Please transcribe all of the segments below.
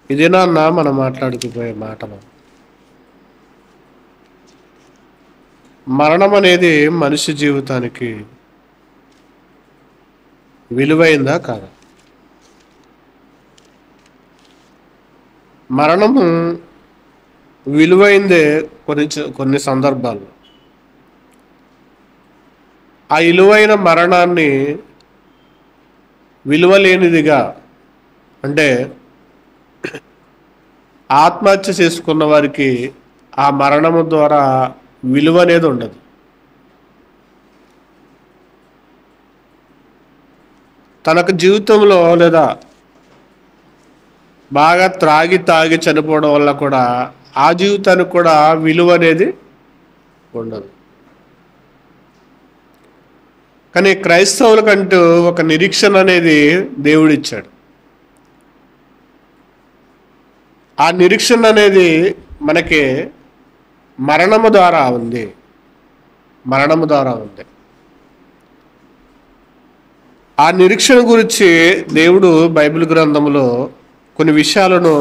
ఇదేనా అన్న మనం మాట్లాడుకుపోయే మాటలు. మరణం అనేది మనిషి జీవితానికి విలువైందా కాదా? మరణము విలువైందే కొన్ని సందర్భాల్లో. ఆ విలువైన మరణాన్ని విలువలేనిదిగా, అంటే ఆత్మహత్య చేసుకున్న వారికి ఆ మరణము ద్వారా విలువ అనేది ఉండదు. తనకు జీవితంలో లేదా బాగా తాగి చనిపోవడం వల్ల కూడా ఆ జీవితానికి కూడా విలువ అనేది ఉండదు. కానీ క్రైస్తవులకంటూ ఒక నిరీక్షణ అనేది దేవుడిచ్చాడు. ఆ నిరీక్షణ అనేది మనకి మరణము ద్వారా ఉంది. ఆ నిరీక్షణ గురించి దేవుడు బైబిల్ గ్రంథంలో కొన్ని విషయాలను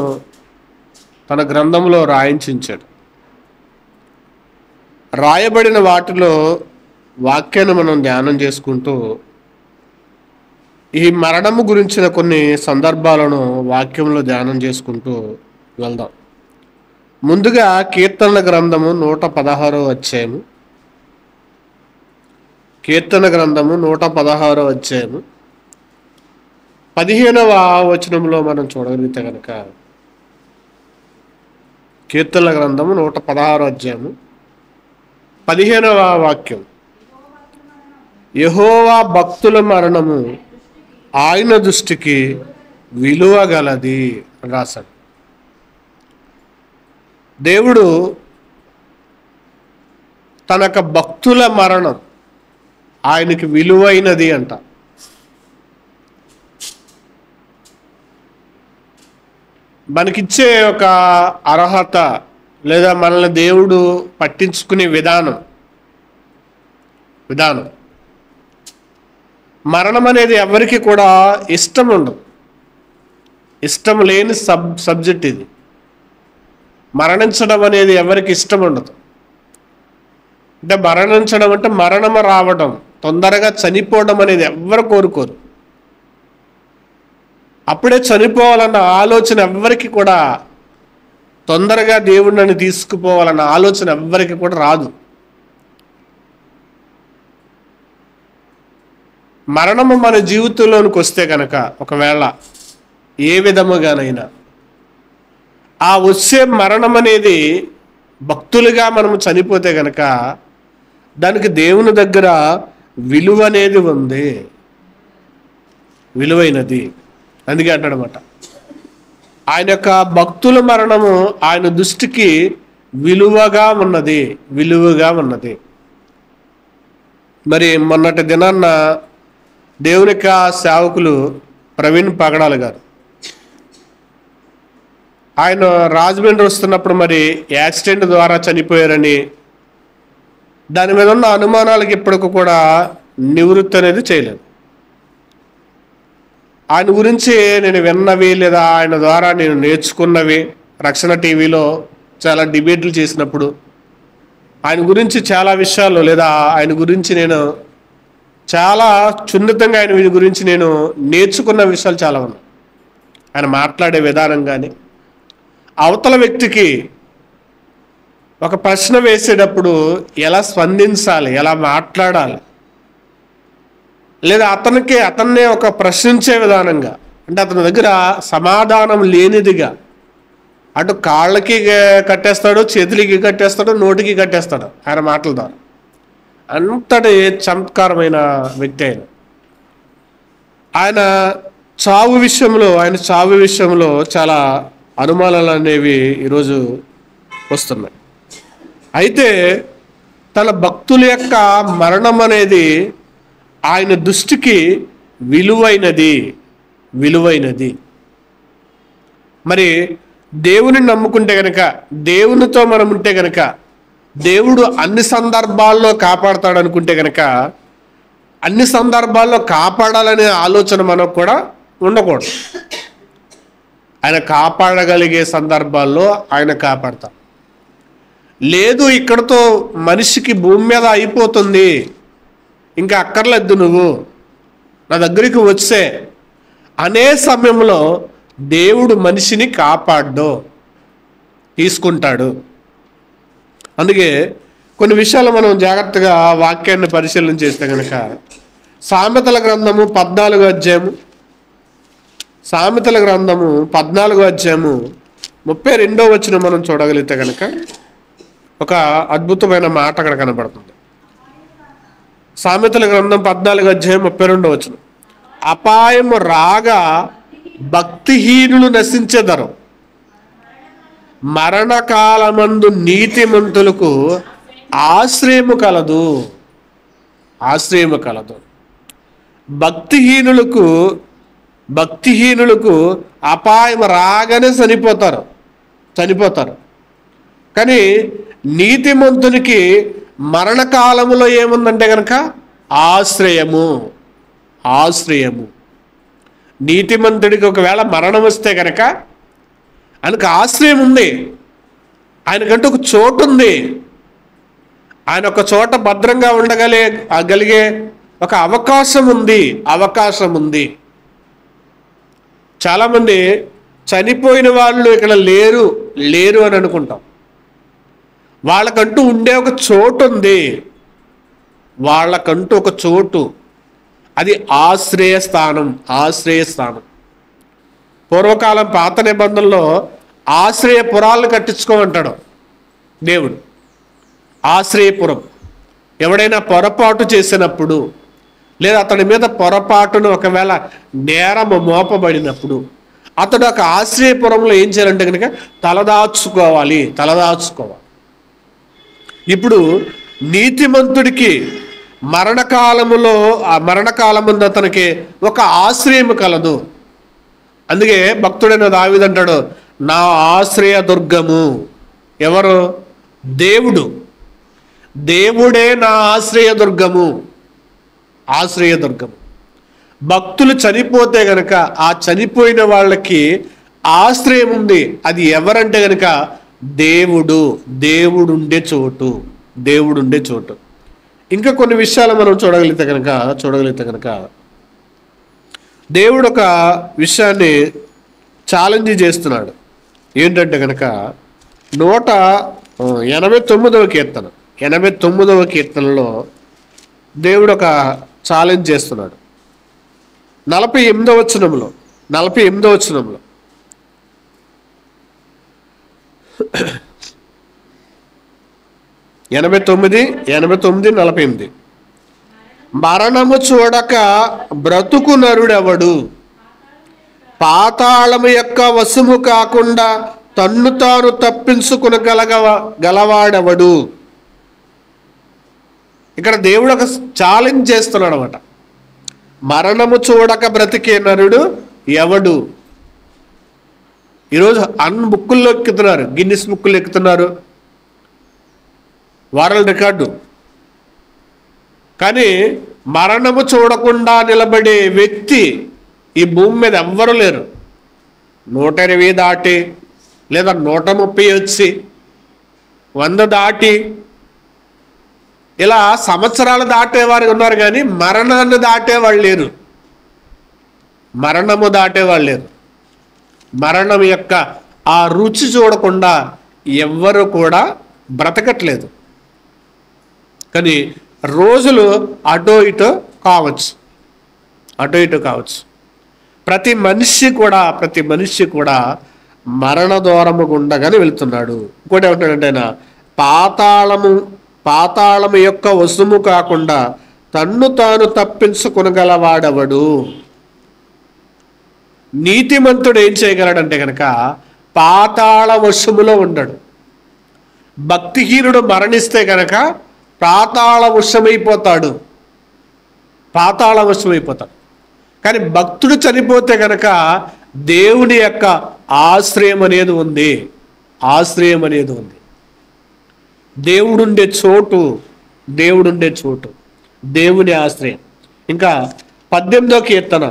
తన గ్రంథంలో రాయించాడు. రాయబడిన వాటిలో వాక్యాన్ని మనం ధ్యానం చేసుకుంటూ ఈ మరణము గురించిన కొన్ని సందర్భాలను వాక్యంలో ధ్యానం చేసుకుంటూ వెళ్దాం. ముందుగా కీర్తనల గ్రంథము 116వ అధ్యాయము. కీర్తన గ్రంథము 116వ అధ్యాయము 15వ వచనంలో మనం చూడగలిగితే కనుక, కీర్తనల గ్రంథము 116వ అధ్యాయము 15వ వాక్యం, యెహోవా భక్తుల మరణము ఆయన దృష్టికి విలువ గలది అని రాశాడు. దేవుడు తన యొక్క భక్తుల మరణం ఆయనకి విలువైనది అంట. మనకిచ్చే ఒక అర్హత లేదా మనల్ని దేవుడు పట్టించుకునే విధానం మరణం అనేది ఎవరికి కూడా ఇష్టం ఉండదు. ఇష్టం లేని సబ్జెక్ట్ ఇది. మరణించడం అనేది ఎవరికి ఇష్టం ఉండదు. అంటే మరణించడం అంటే మరణము రావడం, తొందరగా చనిపోవడం అనేది ఎవ్వరు కోరుకోరు. అప్పుడే చనిపోవాలన్న ఆలోచన ఎవ్వరికి కూడా, తొందరగా దేవుడు నన్ను తీసుకుపోవాలన్న ఆలోచన ఎవ్వరికి కూడా రాదు. మరణము మన జీవితంలోనికి వస్తే కనుక, ఒకవేళ ఏ విధముగానైనా ఆ వచ్చే మరణం అనేది భక్తులుగా మనము చనిపోతే కనుక దానికి దేవుని దగ్గర విలువ అనేది ఉంది, విలువైనది. అందుకే అంటాడనమాట, ఆయన యొక్క భక్తుల మరణము ఆయన దృష్టికి విలువగా ఉన్నది. మరి మొన్నటి దినాన్న దేవుని యొక్క సేవకులు ప్రవీణ్ పగడాల గారు, ఆయన రాజమండ్రి వస్తున్నప్పుడు మరి యాక్సిడెంట్ ద్వారా చనిపోయారని, దాని మీద ఉన్న అనుమానాలకి ఇప్పటికి కూడా నివృత్తి అనేది చేయలేదు. ఆయన గురించి నేను విన్నవి లేదా ఆయన ద్వారా నేను నేర్చుకున్నవి, రక్షణ టీవీలో చాలా డిబేట్లు చేసినప్పుడు ఆయన గురించి చాలా విషయాలు, లేదా ఆయన గురించి నేను చాలా సున్నితంగా ఆయన గురించి నేను నేర్చుకున్న విషయాలు చాలా ఉన్నాయి. ఆయన మాట్లాడే విధానం కానీ, అవతల వ్యక్తికి ఒక ప్రశ్న వేసేటప్పుడు ఎలా స్పందించాలి, ఎలా మాట్లాడాలి, లేదా అతన్నే ఒక ప్రశ్నించే విధానంగా, అంటే అతని దగ్గర సమాధానం లేనిదిగా, అటు కాళ్ళకి కట్టేస్తాడు, చేతులకి కట్టేస్తాడు, నోటికి కట్టేస్తాడు ఆయన మాటల ద్వారా. అంతటి చమత్కారమైన వ్యక్తి ఆయన చావు విషయంలో చాలా అనుమానాలు అనేవి ఈరోజు వస్తున్నాయి. అయితే తన భక్తుల యొక్క మరణం అనేది ఆయన దృష్టికి విలువైనది. మరి దేవుని నమ్ముకుంటే కనుక, దేవునితో మనం ఉంటే కనుక, దేవుడు అన్ని సందర్భాల్లో కాపాడతాడు అనుకుంటే కనుక, అన్ని సందర్భాల్లో కాపాడాలనే ఆలోచన మనకు కూడా ఉండకూడదు. ఆయన కాపాడగలిగే సందర్భాల్లో ఆయన కాపాడతారు. లేదు ఇక్కడతో మనిషికి భూమి మీద అయిపోతుంది, ఇంకా అక్కర్లేదు నువ్వు నా దగ్గరికి వచ్చే అనే సమయంలో దేవుడు మనిషిని కాపాడ్డో తీసుకుంటాడు. అందుకే కొన్ని విషయాలు మనం జాగ్రత్తగా వాక్యాన్ని పరిశీలన చేస్తే కనుక సామెతల గ్రంథము 14వ అధ్యాయము, సామెతల గ్రంథము 14వ అధ్యాయము 32వ వచనం మనం చూడగలిగితే కనుక ఒక అద్భుతమైన మాట అక్కడ కనబడుతుంది. సామెతల గ్రంథం 14వ అధ్యాయం 32వ వచనం, అపాయము రాగా భక్తిహీనులు నశించెదరు, మరణకాలమందు నీతిమంతులకు ఆశ్రయము కలదు. ఆశ్రయము కలదు. భక్తిహీనులకు అపాయం రాగానే చనిపోతారు. కానీ నీతిమంతునికి మరణకాలములో ఏముందంటే కనుక ఆశ్రయము. నీతిమంతుడికి ఒకవేళ మరణం వస్తే కనుక ఆయనకు ఆశ్రయం ఉంది, ఆయనకంటూ ఒక చోటు ఉంది, ఆయన ఒక చోట భద్రంగా ఉండగలిగే ఒక అవకాశం ఉంది. చాలామంది చనిపోయిన వాళ్ళు ఇక్కడ లేరు అని అనుకుంటాం. వాళ్ళకంటూ ఉండే ఒక చోటు ఉంది, వాళ్ళకంటూ ఒక చోటు, అది ఆశ్రయస్థానం. పూర్వకాలం పాత నిబంధనలో ఆశ్రయపురాలను కట్టించుకోమంటాడు దేవుడు. ఆశ్రయపురం ఎవడైనా పొరపాటు చేసినప్పుడు, లేదా అతడి మీద పొరపాటును ఒకవేళ నేరము మోపబడినప్పుడు అతడు ఒక ఆశ్రయపురంలో ఏం చేయాలంటే కనుక తలదాచుకోవాలి. ఇప్పుడు నీతిమంతుడికి మరణకాలముందు అతనికి ఒక ఆశ్రయం కలదు. అందుకే భక్తుడైన దావీదు అంటాడు, నా ఆశ్రయ దుర్గము ఎవరు? దేవుడే నా ఆశ్రయ దుర్గము. భక్తులు చనిపోతే గనక ఆ చనిపోయిన వాళ్ళకి ఆశ్రయం ఉంది. అది ఎవరంటే గనక దేవుడుండే చోటు. ఇంకా కొన్ని విషయాలు మనం చూడగలిగితే కనుక దేవుడు ఒక విషయాన్ని ఛాలెంజ్ చేస్తున్నాడు. ఏంటంటే కనుక 189వ కీర్తనలో దేవుడు ఒక ఛాలెంజ్ చేస్తున్నాడు. 48వ వచనంలో 89:48 మరణము చూడక బ్రతుకు నరుడెవడు, పాతాళము యొక్క వశము కాకుండా తన్ను తాను తప్పించుకునగలవాడెవడు. ఇక్కడ దేవుడు ఒక ఛాలెంజ్ చేస్తున్నాడు అన్నమాట. మరణము చూడక బ్రతికే నరుడు ఎవడు? ఈరోజు బుక్కుల్లో ఎక్కుతున్నారు, గిన్నిస్ బుక్కులు ఎక్కుతున్నారు, వరల్డ్ రికార్డు. కానీ మరణము చూడకుండా నిలబడే వ్యక్తి ఈ భూమి మీద ఎవ్వరూ లేరు. 120 దాటి లేదా 130 వచ్చి 100 దాటి ఇలా సంవత్సరాలు దాటేవారు ఉన్నారు, కానీ మరణాన్ని దాటేవాళ్ళు లేరు. మరణం యొక్క ఆ రుచి చూడకుండా ఎవ్వరు కూడా బ్రతకట్లేదు. కానీ రోజులు అటో ఇటో కావచ్చు. ప్రతి మనిషి కూడా మరణ దూరము గుండగానే వెళ్తున్నాడు. ఇంకోటి ఏమంటాడంటే ఆయన పాతాళము యొక్క వశము కాకుండా తన్ను తాను తప్పించుకొనగలవాడెవడు. నీతిమంతుడు ఏం చేయగలడంటే కనుక పాతాళ వశములో ఉండడు. భక్తిహీనుడు మరణిస్తే కనుక పాతాళ వశమైపోతాడు. కానీ భక్తుడు చనిపోతే కనుక దేవుని యొక్క ఆశ్రయం అనేది ఉంది. దేవుడుండే చోటు దేవుని ఆశ్రయం. ఇంకా 18వ కీర్తన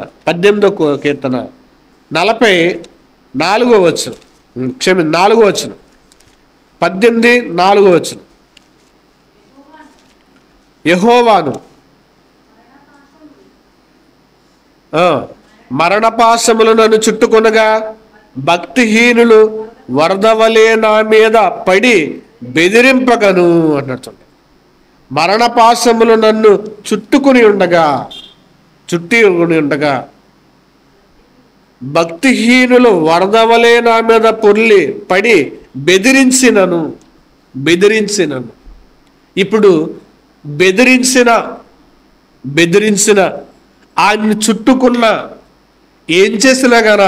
40 4వ వచనం, 4వ వచనం, 18:4 వచనం. యెహోవాను మరణపాశములు నన్ను చుట్టుకొనగా భక్తిహీనులు వరదవలే నా మీద పడి బెదిరింపగను అన్నట్టు. మరణపాశములు నన్ను చుట్టుకుని ఉండగా భక్తిహీనులు వరదవలే నా మీద పొర్లి పడి బెదిరించినను. ఇప్పుడు బెదిరించిన ఆయన్ని చుట్టుకున్న ఏం చేసినా గన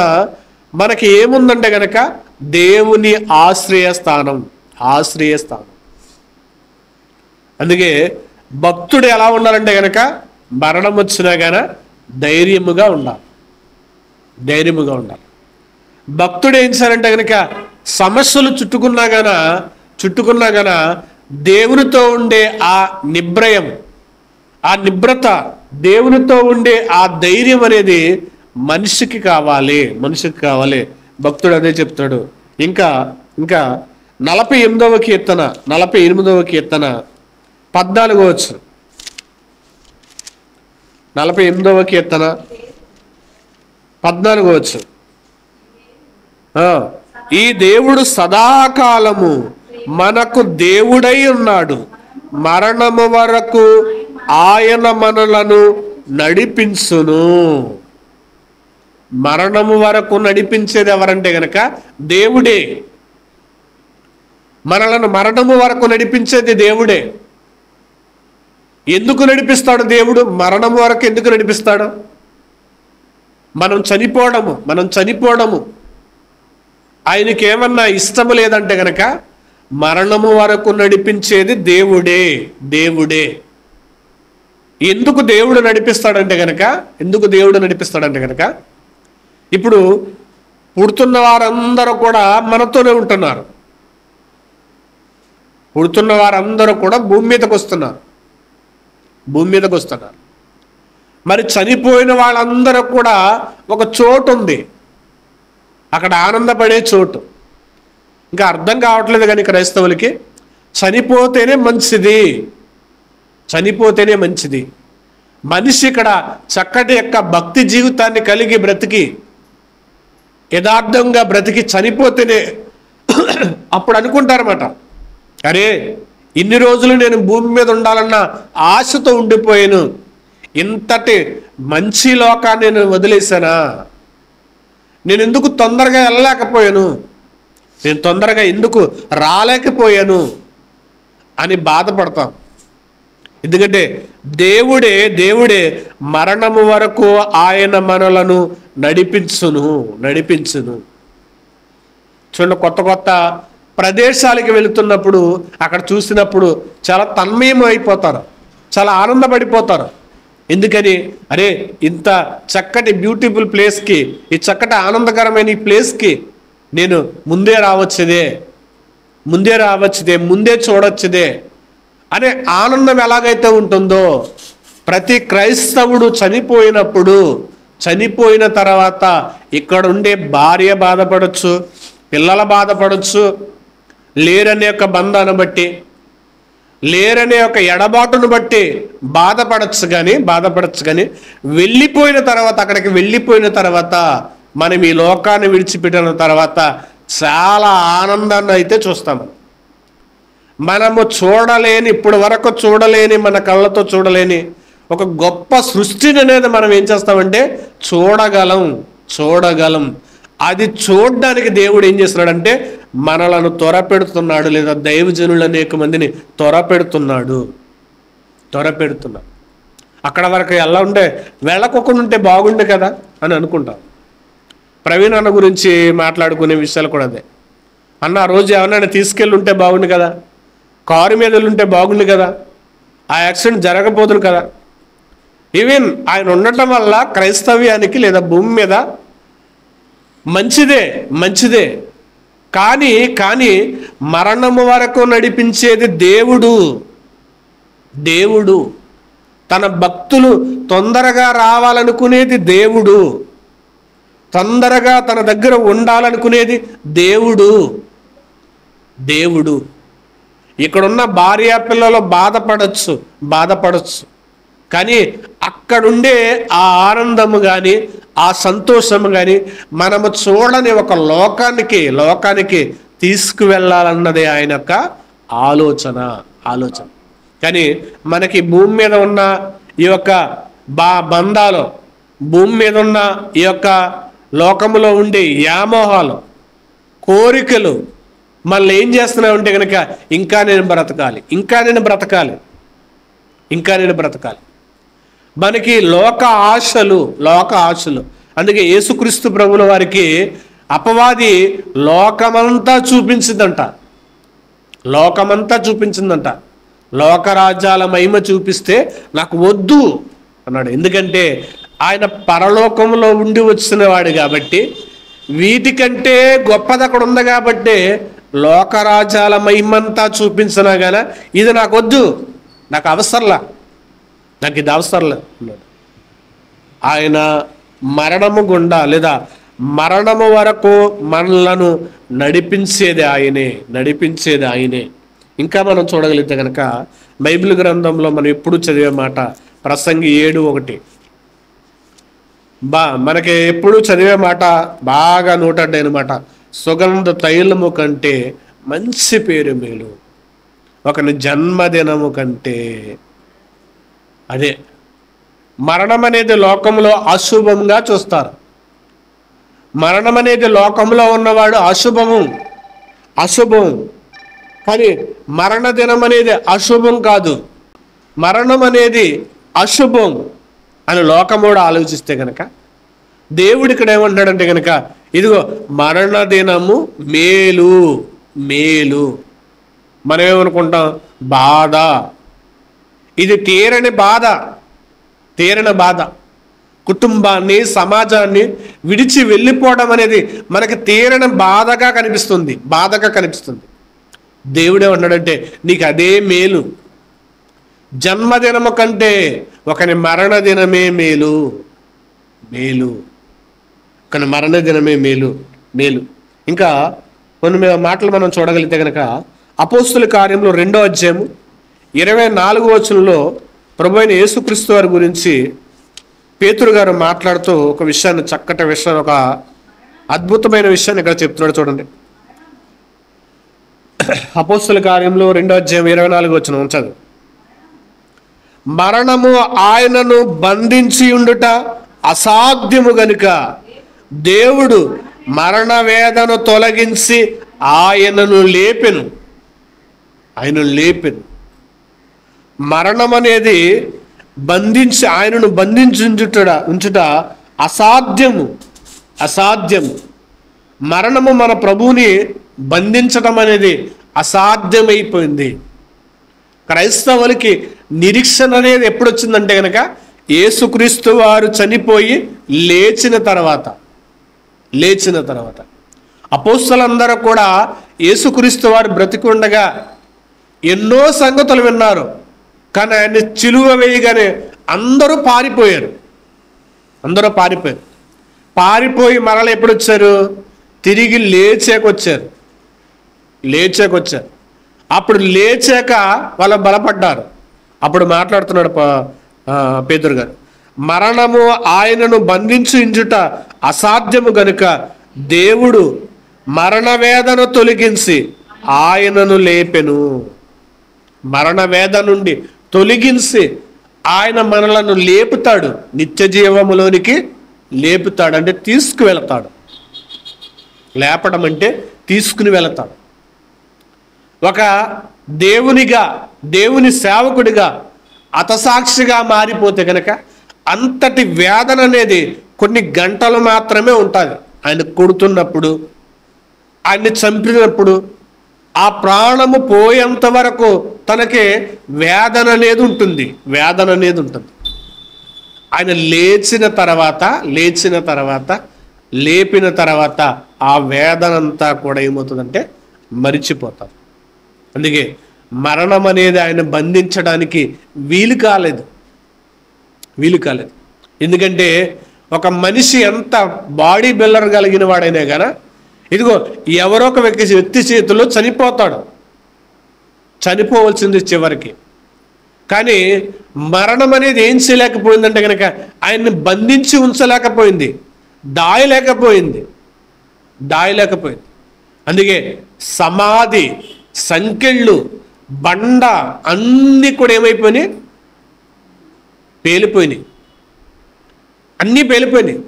మనకి ఏముందంటే గనక దేవుని ఆశ్రయస్థానం. అందుకే భక్తుడు ఎలా ఉండాలంటే గనక మరణం వచ్చినా గాన ధైర్యముగా ఉండాలి. భక్తుడు ఏం చేయాలంటే గనక సమస్యలు చుట్టుకున్నా గాన దేవునితో ఉండే ఆ నిబ్రత, దేవునితో ఉండే ఆ ధైర్యం అనేది మనిషికి కావాలి. భక్తుడు అదే చెప్తాడు. ఇంకా 48వ కీర్తన 14వ వచనం. 48వ కీర్తన 14వ వచనం. ఈ దేవుడు సదాకాలము మనకు దేవుడై ఉన్నాడు, మరణము వరకు ఆయన మనలను నడిపించును. మరణము వరకు నడిపించేది ఎవరంటే గనక దేవుడే. మనలను మరణము వరకు నడిపించేది దేవుడే. ఎందుకు నడిపిస్తాడు దేవుడు? మరణము వరకు ఎందుకు నడిపిస్తాడు? మనం చనిపోవడము ఆయనకి ఏమన్నా ఇష్టము లేదంటే గనక మరణము వరకు నడిపించేది దేవుడే. ఎందుకు దేవుడు నడిపిస్తాడంటే గనక ఇప్పుడు పుడుతున్న వారందరూ కూడా మనతోనే ఉంటున్నారు. భూమి మీదకి వస్తున్నారు. మరి చనిపోయిన వాళ్ళందరూ కూడా ఒక చోటు ఉంది, అక్కడ ఆనందపడే చోటు. ఇంకా అర్థం కావట్లేదు కానీ క్రైస్తవులకి చనిపోతేనే మంచిది. మనిషి ఇక్కడ చక్కటి యొక్క భక్తి జీవితాన్ని కలిగి బ్రతికి యథార్థంగా బ్రతికి చనిపోతేనే అప్పుడు అనుకుంటారన్నమాట, అరే ఇన్ని రోజులు నేను భూమి మీద ఉండాలన్న ఆశతో ఉండిపోయాను, ఇంతటి మంచి లోకాన్ని నేను వదిలేశానా, నేను ఎందుకు తొందరగా వెళ్ళలేకపోయాను, నేను తొందరగా ఎందుకు రాలేకపోయాను అని బాధపడతాం. ఎందుకంటే దేవుడే మరణము వరకు ఆయన మనలను నడిపించును. చూడండి, కొత్త ప్రదేశాలకి వెళుతున్నప్పుడు అక్కడ చూసినప్పుడు చాలా తన్మయం అయిపోతారు, చాలా ఆనందపడిపోతారు. ఎందుకని? అరే ఇంత చక్కటి బ్యూటిఫుల్ ప్లేస్కి, ఈ చక్కటి ఆనందకరమైన ఈ ప్లేస్కి నేను ముందే రావచ్చుదే, ముందే చూడొచ్చుదే అనే ఆనందం ఎలాగైతే ఉంటుందో, ప్రతి క్రైస్తవుడు చనిపోయిన తర్వాత ఇక్కడ ఉండే భార్య బాధపడచ్చు, పిల్లల బాధపడచ్చు, లేరనే ఒక బంధాన్ని బట్టి, లేరనే ఒక ఎడబాటును బట్టి బాధపడచ్చు కానీ అక్కడికి వెళ్ళిపోయిన తర్వాత మనం ఈ లోకాన్ని విడిచిపెట్టిన తర్వాత చాలా ఆనందాన్ని అయితే చూస్తాము. మనము ఇప్పటి వరకు చూడలేని, మన కళ్ళతో చూడలేని ఒక గొప్ప సృష్టిని అనేది మనం ఏం చేస్తామంటే చూడగలం. అది చూడడానికి దేవుడు ఏం చేస్తున్నాడంటే మనలను త్వరపెడుతున్నాడు, లేదా దైవజనులు అనేక మందిని త్వరపెడుతున్నాడు. అక్కడ వరకు ఎలా వెళ్ళకోకుండా ఉంటే బాగుండే కదా అని అనుకుంటాం. ప్రవీణ్ అన్న గురించి మాట్లాడుకునే విషయాలు కూడా అదే. అన్న ఆ రోజు ఎవరైనా తీసుకెళ్ళి ఉంటే బాగుండు కదా, కారు మీద ఉంటే బాగుండు కదా, ఆ యాక్సిడెంట్ జరగబోతుంది కదా. ఈవెన్ ఆయన ఉండటం వల్ల క్రైస్తవ్యానికి లేదా భూమి మీద మంచిదే కానీ మరణము వరకు నడిపించేది దేవుడు. తన భక్తులు తొందరగా రావాలనుకునేది దేవుడు. తొందరగా తన దగ్గర ఉండాలనుకునేది దేవుడు. దేవుడు ఇక్కడున్న భార్య పిల్లలు బాధపడచ్చు, కానీ అక్కడుండే ఆ ఆనందము కానీ ఆ సంతోషము కానీ మనము చూడని ఒక లోకానికి తీసుకువెళ్ళాలన్నదే ఆయన యొక్క ఆలోచన. కానీ మనకి భూమి మీద ఉన్న ఈ యొక్క బంధాలు, భూమి మీద ఉన్న ఈ యొక్క లోకములో ఉండే వ్యామోహాలు, కోరికలు మళ్ళీ ఏం చేస్తున్నామంటే కనుక ఇంకా నేను బ్రతకాలి. మనకి లోక ఆశలు. అందుకే యేసుక్రీస్తు ప్రభుల వారికి అపవాది లోకమంతా చూపించిందంట. లోకరాజ్యాల మహిమ చూపిస్తే నాకు వద్దు అన్నాడు. ఎందుకంటే ఆయన పరలోకంలో ఉండి వచ్చిన వాడు కాబట్టి, వీటికంటే గొప్పది అక్కడ ఉంది కాబట్టి లోకరాజ్యాల మహిమంతా చూపించినా గానీ ఇది నాకు వద్దు, నాకు ఇది అవసరంలా అన్నాడు. ఆయన మరణము గుండా లేదా మరణము వరకు మనలను నడిపించేది ఆయనే. ఇంకా మనం చూడగలిగితే కనుక బైబిల్ గ్రంథంలో మనం ఎప్పుడు చదివే మాట ప్రసంగి 7:1. మనకి ఎప్పుడు చదివే మాట బాగా నోటడ్డైన మాట, సుగంధ తైలము కంటే మంచి పేరు మేలు ఒకని జన్మదినము కంటే. అదే మరణం అనేది లోకంలో అశుభంగా చూస్తారు. మరణం అనేది లోకంలో ఉన్నవాడు అశుభం. కానీ మరణ దినం అనేది అశుభం కాదు, మరణం అనేది అశుభం అని లోకముడు ఆలోచిస్తే కనుక దేవుడు ఇక్కడ ఏమంటాడంటే కనుక ఇదిగో మరణ దినము మేలు. మనం ఏమనుకుంటాం? బాధ. ఇది తీరని బాధ. కుటుంబాన్ని, సమాజాన్ని విడిచి వెళ్ళిపోవడం అనేది మనకి తీరని బాధగా కనిపిస్తుంది. దేవుడే ఉన్నాడంటే నీకు అదే మేలు. జన్మదినము కంటే ఒకని మరణ దినమే మేలు. ఒకని మరణ దినమే మేలు. ఇంకా కొన్ని మాటలు మనం చూడగలిగితే కనుక అపోస్తుల కార్యంలో 2వ అధ్యాయము 24వ వచనంలో ప్రభువైన యేసుక్రీస్తు వారి గురించి పేతురు గారు మాట్లాడుతూ ఒక విషయాన్ని, చక్కటి విషయాన్ని, ఒక అద్భుతమైన విషయాన్ని ఇక్కడ చెప్తున్నాడు. చూడండి, అపోస్తుల కార్యంలో 2వ అధ్యాయం 24వ వచనం చదువు. మరణము ఆయనను బంధించి ఉండుట అసాధ్యము గనుక దేవుడు మరణ వేదన తొలగించి ఆయనను లేపెను. మరణం అనేది ఆయనను ఉంచుట అసాధ్యము. మరణము మన ప్రభువుని బంధించడం అనేది అసాధ్యమైపోయింది. క్రైస్తవులకి నిరీక్షణ అనేది ఎప్పుడు వచ్చిందంటే కనుక యేసుక్రీస్తు వారు చనిపోయి లేచిన తర్వాత. అపోస్తలులందరూ కూడా యేసుక్రీస్తు వారు బ్రతికుండగా ఎన్నో సంగతులు విన్నారు, కానీ ఆయన చిలువ వేయగానే అందరూ పారిపోయారు. పారిపోయి మరల ఎప్పుడు వచ్చారు? తిరిగి లేచాకొచ్చారు. అప్పుడు లేచాక వాళ్ళు బలపడ్డారు. అప్పుడు మాట్లాడుతున్నాడు పేతురు గారు, మరణము ఆయనను బంధించుట అసాధ్యము గనుక దేవుడు మరణ వేదన తొలగించి ఆయనను లేపెను. మరణ వేదన నుండి తొలగించి ఆయన మనలను లేపుతాడు, నిత్య జీవములోనికి లేపుతాడు. అంటే తీసుకువెళతాడు. లేపడం అంటే తీసుకుని వెళతాడు. ఒక దేవుని సేవకుడిగా హతసాక్షిగా మారిపోతే కనుక అంతటి వేదన అనేది కొన్ని గంటలు మాత్రమే ఉంటుంది. ఆయన కొడుతున్నప్పుడు, ఆయన్ని చంపినప్పుడు, ఆ ప్రాణము పోయేంత వరకు తనకి వేదన అనేది ఉంటుంది. ఆయన లేపిన తర్వాత ఆ వేదన అంతా కూడా ఏమవుతుందంటే మరిచిపోతారు. అందుకే మరణం అనేది ఆయన బంధించడానికి వీలు కాలేదు. ఎందుకంటే ఒక మనిషి ఎంత బాడీ బిల్డర్ కలిగిన వాడైనా కానీ ఇదిగో ఎవరో ఒక వ్యక్తి చేతిలో చనిపోతాడు, చనిపోవలసింది చివరికి. కానీ మరణం అనేది ఏం చేయలేకపోయిందంటే కనుక ఆయన్ని బంధించి ఉంచలేకపోయింది, దాయలేకపోయింది. అందుకే సమాధి, సంకెళ్ళు, బండ అన్నీ కూడా ఏమైపోయినాయి? పేలిపోయినాయి. అన్నీ పేలిపోయినాయి.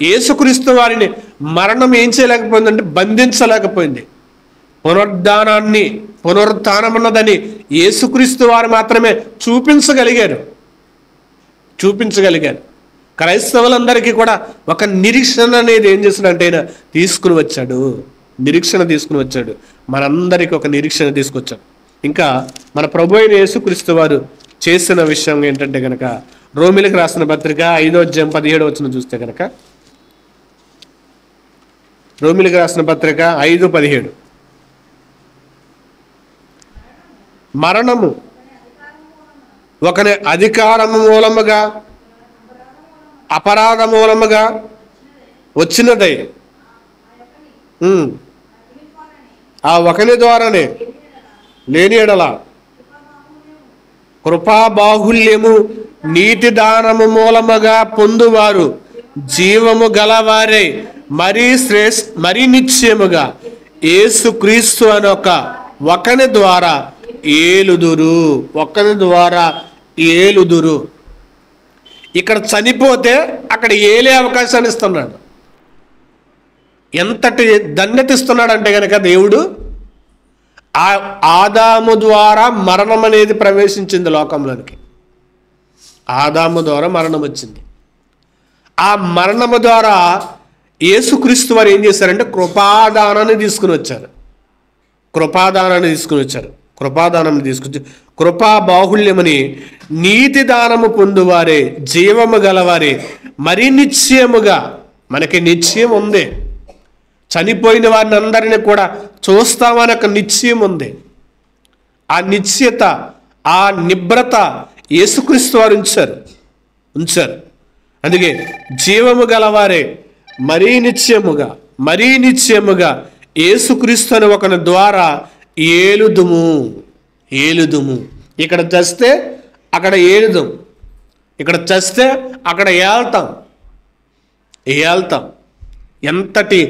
యేసుక్రీస్తు వారిని మరణం ఏం చేయలేకపోయిందంటే బంధించలేకపోయింది. పునరుత్థానం ఉన్నదని యేసుక్రీస్తు వారు మాత్రమే చూపించగలిగారు. క్రైస్తవులందరికీ కూడా ఒక నిరీక్షణ అనేది ఏం చేస్తున్నాడంటే ఆయన తీసుకుని వచ్చాడు. మనందరికీ ఒక నిరీక్షణ తీసుకొచ్చాడు. ఇంకా మన ప్రభు అయిన యేసుక్రీస్తు వారు చేసిన విషయం ఏంటంటే కనుక రోమిలకు రాసిన పత్రిక 5వ అధ్యాయం 17వ వచనం చూస్తే కనుక, రోమిలకు రాసిన పత్రిక 5:17, మరణము ఒకని అధికారము మూలముగా అపరాధ మూలముగా వచ్చినదై ఆ ఒకని ద్వారానే లేని ఎడల కృపాబాహుల్యము నీతి దానము మూలముగా పొందువారు జీవము గలవారే మరీ నిశ్చయముగా యేసుక్రీస్తు అని ఒకని ద్వారా ఏలుదురు. ఇక్కడ చనిపోతే అక్కడ ఏలే అవకాశాన్ని ఇస్తున్నాడు. ఎంతటి ధన్యత ఇస్తున్నాడంటే కనుక దేవుడు, ఆదాము ద్వారా మరణం అనేది ప్రవేశించింది లోకంలోనికి. ఆదాము ద్వారా మరణం వచ్చింది. ఆ మరణము ద్వారా యేసుక్రీస్తు వారు ఏం చేశారంటే కృపాదానాన్ని తీసుకుని వచ్చారు. కృపా బాహుళ్యమని నీతి దానము పొందువారే జీవము గలవారే మరీ నిశ్చయముగా, మనకి నిశ్చయం ఉంది, చనిపోయిన వారిని అందరినీ కూడా చూస్తామని ఒక నిశ్చయం ఉంది. ఆ నిశ్చయత, ఆ నిబ్రత యేసుక్రీస్తు వారు ఉంచారు. అందుకే జీవము గలవారే మరీ నిశ్చయముగా యేసుక్రీస్తు అని ఒకని ద్వారా ఏలుదుము. ఇక్కడ చస్తే అక్కడ ఏలుదాం, ఇక్కడ చస్తే అక్కడ ఏళ్తాం. ఎంతటి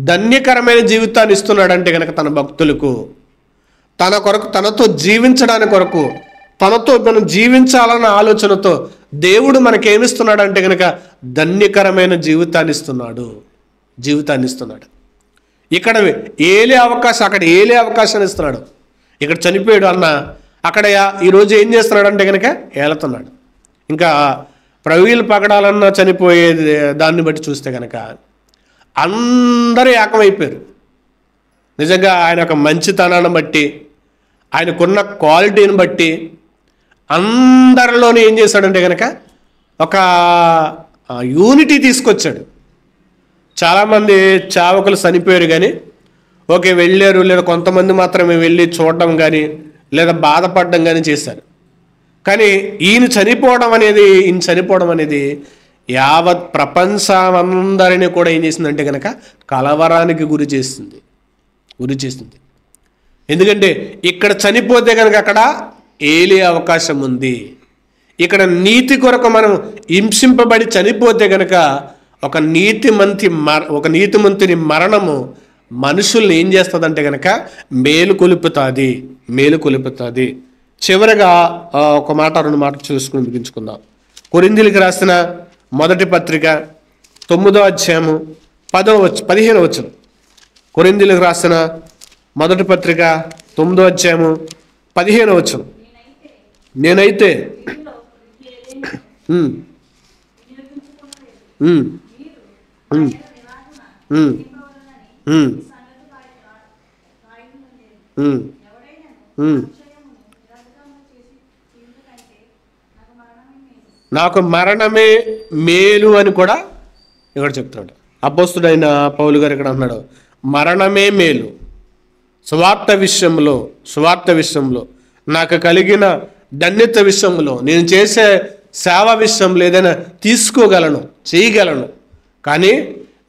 ధన్యకరమైన జీవితాన్ని ఇస్తున్నాడంటే కనుక తన భక్తులకు, తన కొరకు, తనతో జీవించడానికి కొరకు, తనతో మనం జీవించాలన్న ఆలోచనతో దేవుడు మనకేమిస్తున్నాడంటే కనుక ధన్యకరమైన జీవితాన్ని ఇస్తున్నాడు. ఇక్కడ అక్కడ ఏలే అవకాశాన్ని ఇస్తున్నాడు. ఇక్కడ చనిపోయాడు అన్న అక్కడ ఈరోజు ఏం చేస్తున్నాడు అంటే కనుక ఏలుతున్నాడు. ఇంకా ప్రవీలు పగడాలన్నా చనిపోయే దాన్ని బట్టి చూస్తే కనుక అందరూ ఏకమైపోయారు. నిజంగా ఆయన ఒక మంచితనాన్ని బట్టి, ఆయనకున్న క్వాలిటీని బట్టి అందరిలోనే ఏం చేశాడంటే కనుక ఒక యూనిటీ తీసుకొచ్చాడు. చాలామంది చావకులు చనిపోయారు కానీ ఓకే వెళ్ళారు, లేదా కొంతమంది మాత్రమే వెళ్ళి చూడడం కానీ లేదా బాధపడడం కానీ చేశారు. కానీ ఈయన చనిపోవడం అనేది యావత్ ప్రపంచం అందరినీ కూడా ఏం చేసిందంటే కనుక కలవరానికి గురి చేస్తుంది. ఎందుకంటే ఇక్కడ చనిపోతే కనుక అక్కడ ఏలే అవకాశం ఉంది. ఇక్కడ నీతి కొరకు మనం హింసింపబడి చనిపోతే కనుక ఒక నీతిమంతుని మరణము మనుషుల్ని ఏం చేస్తుందంటే కనుక మేలు కొలుపుతుంది. చివరగా ఒక మాట, రెండు మాటలు చూసుకుని ముగించుకుందాం. కొరింథీయులకు రాసిన మొదటి పత్రిక 9వ అధ్యాయము 15వ వచనం. కొరింథీయులకు రాసిన మొదటి పత్రిక 9వ అధ్యాయము 15వ వచనం. నేనైతే నాకు మరణమే మేలు అని కూడా ఇక్కడ చెప్తున్నాడు. అపోస్తుడైన పౌలు గారు ఇక్కడ అన్నాడు, మరణమే మేలు. సువార్త విషయంలో నాకు కలిగిన ధన్యత విషయంలో, నేను చేసే సేవ విషయంలో ఏదైనా తీసుకోగలను, చేయగలను. కానీ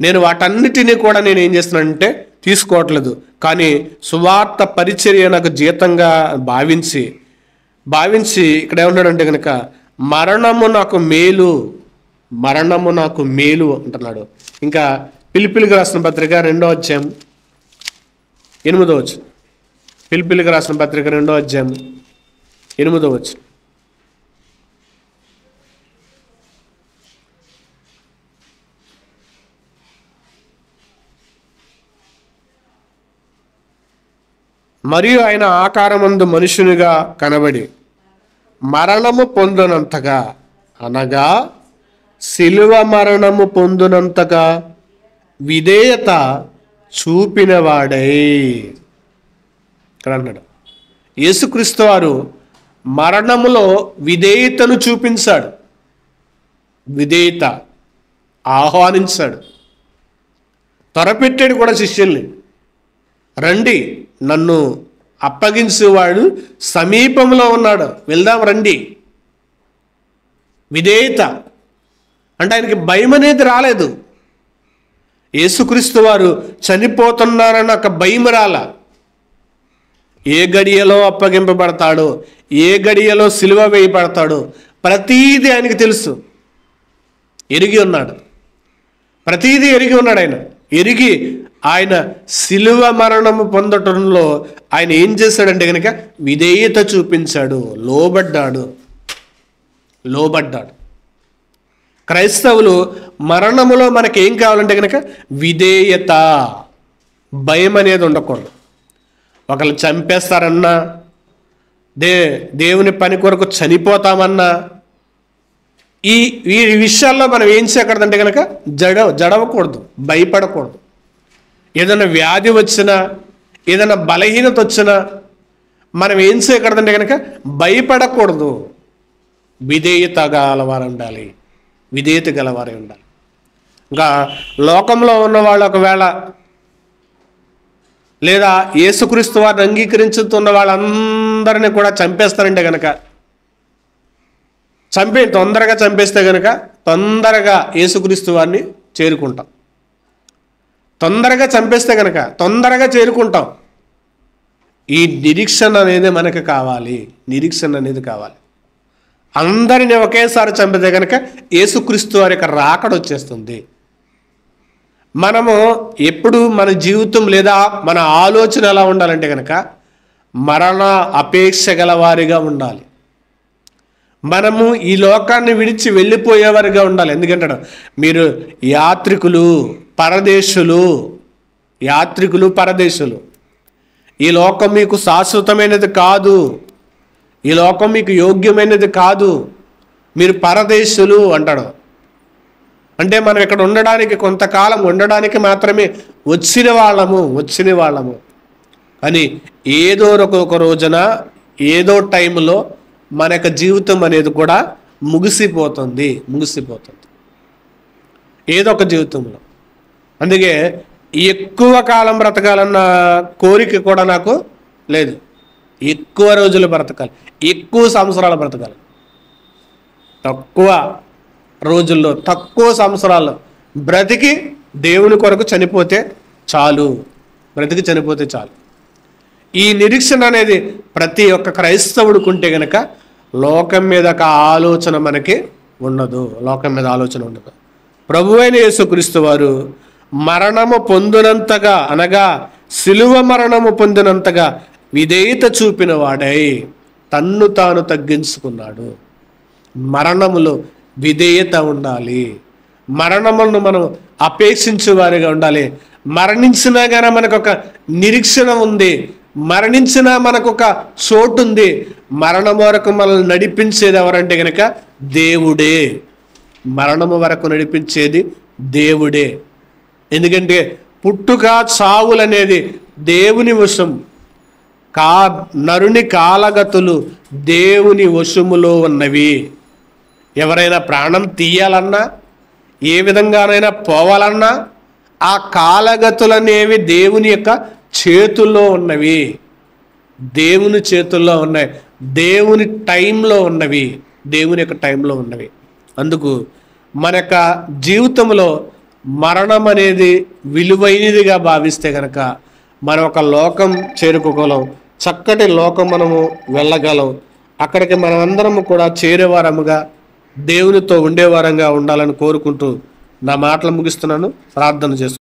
నేను వాటన్నిటినీ కూడా నేను ఏం చేస్తున్నానంటే తీసుకోవట్లేదు. కానీ సువార్త పరిచర్య నాకు జీతంగా భావించి ఇక్కడ ఏమన్నాడంటే కనుక మరణము నాకు మేలు, మరణము నాకు మేలు అంటున్నాడు. ఇంకా పిలిపిలికి రాసిన పత్రిక 2వ అధ్యాయం 8వ వచనం. పిలిపిలికి రాసిన పత్రిక 2వ అధ్యాయం 8వ వచనం. మరియు ఆయన ఆకారమందు మనుషునిగా కనబడి మరణము పొందునంతగా, అనగా శిలువ మరణము పొందునంతగా విధేయత చూపినవాడై. ఇక్కడ అన్నాడు యేసుక్రీస్తు వారు మరణములో విధేయతను చూపించాడు. విధేయత ఆహ్వానించాడు, త్వరపెట్టాడు కూడా శిష్యుల్ని. రండి, నన్ను అప్పగించేవాడు సమీపంలో ఉన్నాడు, వెళ్దాం రండి. విధేయత అంటే ఆయనకి భయం అనేది రాలేదు. యేసుక్రీస్తు వారు చనిపోతున్నారన్న ఒక భయం రాల. ఏ గడియలో అప్పగింపబడతాడో, ఏ గడియలో సిలువ వేయబడతాడో ప్రతీది ఆయనకి తెలుసు, ఎరిగి ఉన్నాడు. ప్రతీది ఎరిగి ఉన్నాడు. ఎరిగి ఆయన శిలువ మరణము పొందటంలో ఆయన ఏం చేశాడంటే కనుక విధేయత చూపించాడు, లోబడ్డాడు. క్రైస్తవులు మరణములో మనకి ఏం కావాలంటే కనుక విధేయత, భయం అనేది ఉండకూడదు. ఒకళ్ళు చంపేస్తారన్నా, దేవుని పని కొరకు చనిపోతామన్నా, ఈ విషయాల్లో మనం ఏం చేయకూడదంటే కనుక జడవకూడదు, భయపడకూడదు. ఏదైనా వ్యాధి వచ్చినా, ఏదైనా బలహీనత వచ్చినా మనం ఏం చేయకూడదంటే కనుక భయపడకూడదు. విధేయత గలవారు ఉండాలి, విధేయత గలవారే ఉండాలి. ఇంకా లోకంలో ఉన్న వాళ్ళు ఒకవేళ లేదా యేసుక్రీస్తు వారిని అంగీకరించుతున్న వాళ్ళందరినీ కూడా చంపేస్తారంటే కనుక, తొందరగా చంపేస్తే కనుక తొందరగా యేసుక్రీస్తు వారిని చేరుకుంటాం. తొందరగా చంపేస్తే కనుక తొందరగా చేరుకుంటాం. ఈ నిరీక్షణ అనేది మనకు కావాలి, నిరీక్షణ అనేది కావాలి. అందరినీ ఒకేసారి చంపితే కనుక యేసుక్రీస్తు వారి యొక్క రాకడ వచ్చేస్తుంది. మనము ఎప్పుడు మన జీవితం లేదా మన ఆలోచన ఎలా ఉండాలంటే కనుక మరణ అపేక్ష గల వారిగా ఉండాలి. మనము ఈ లోకాన్ని విడిచి వెళ్ళిపోయేవారిగా ఉండాలి. ఎందుకంటే మీరు యాత్రికులు, పరదేశులు. ఈ లోకం మీకు శాశ్వతమైనది కాదు, ఈ లోకం మీకు యోగ్యమైనది కాదు, మీరు పరదేశులు అంటాడు. అంటే మనం ఇక్కడ ఉండడానికి, కొంతకాలం ఉండడానికి మాత్రమే వచ్చిన వాళ్ళము. కానీ ఏదో ఒక రోజున, ఏదో టైంలో మన యొక్క జీవితం అనేది కూడా ముగిసిపోతుంది. ఏదో ఒక జీవితంలో. అందుకే ఎక్కువ కాలం బ్రతకాలన్న కోరిక కూడా నాకు లేదు. ఎక్కువ రోజులు బ్రతకాలి, ఎక్కువ సంవత్సరాలు బ్రతకాలి. తక్కువ రోజుల్లో, తక్కువ సంవత్సరాల్లో బ్రతికి దేవుని కొరకు చనిపోతే చాలు. ఈ నిరీక్షణ అనేది ప్రతి ఒక్క క్రైస్తవుడికి ఉంటే గనక లోకం మీద ఒక ఆలోచన మనకి ఉండదు. ప్రభువైన యేసుక్రీస్తు వారు మరణము పొందినంతగా, అనగా శిలువ మరణము పొందినంతగా విధేయత చూపిన వాడై తన్ను తాను తగ్గించుకున్నాడు. మరణములో విధేయత ఉండాలి. మరణములను మనం అపేక్షించే వారిగా ఉండాలి. మరణించినా కానీ మనకు ఒక నిరీక్షణ ఉంది, మరణించినా మనకు ఒక చోటు ఉంది. మరణం వరకు మనల్ని నడిపించేది ఎవరంటే కనుక దేవుడే. మరణము వరకు నడిపించేది దేవుడే. ఎందుకంటే పుట్టుక చావులనేది దేవుని వశం. నరుని కాలగతులు దేవుని వశములో ఉన్నవి. ఎవరైనా ప్రాణం తీయాలన్నా, ఏ విధంగానైనా పోవాలన్నా ఆ కాలగతులనేవి దేవుని యొక్క చేతుల్లో ఉన్నవి, దేవుని చేతుల్లో ఉన్నాయి, దేవుని టైంలో ఉన్నవి. దేవుని యొక్క టైంలో ఉన్నవి. అందుకు మన యొక్క జీవితంలో మరణం అనేది విలువైనదిగా భావిస్తే కనుక మనం ఒక లోకం చేరుకోగలం, చక్కటి లోకం మనము వెళ్ళగలం. అక్కడికి మనమందరము కూడా చేరేవారముగా దేవునితో ఉండేవారంగా ఉండాలని కోరుకుంటూ నా మాటలు ముగిస్తున్నాను. ప్రార్థన చేసుకుంటాను.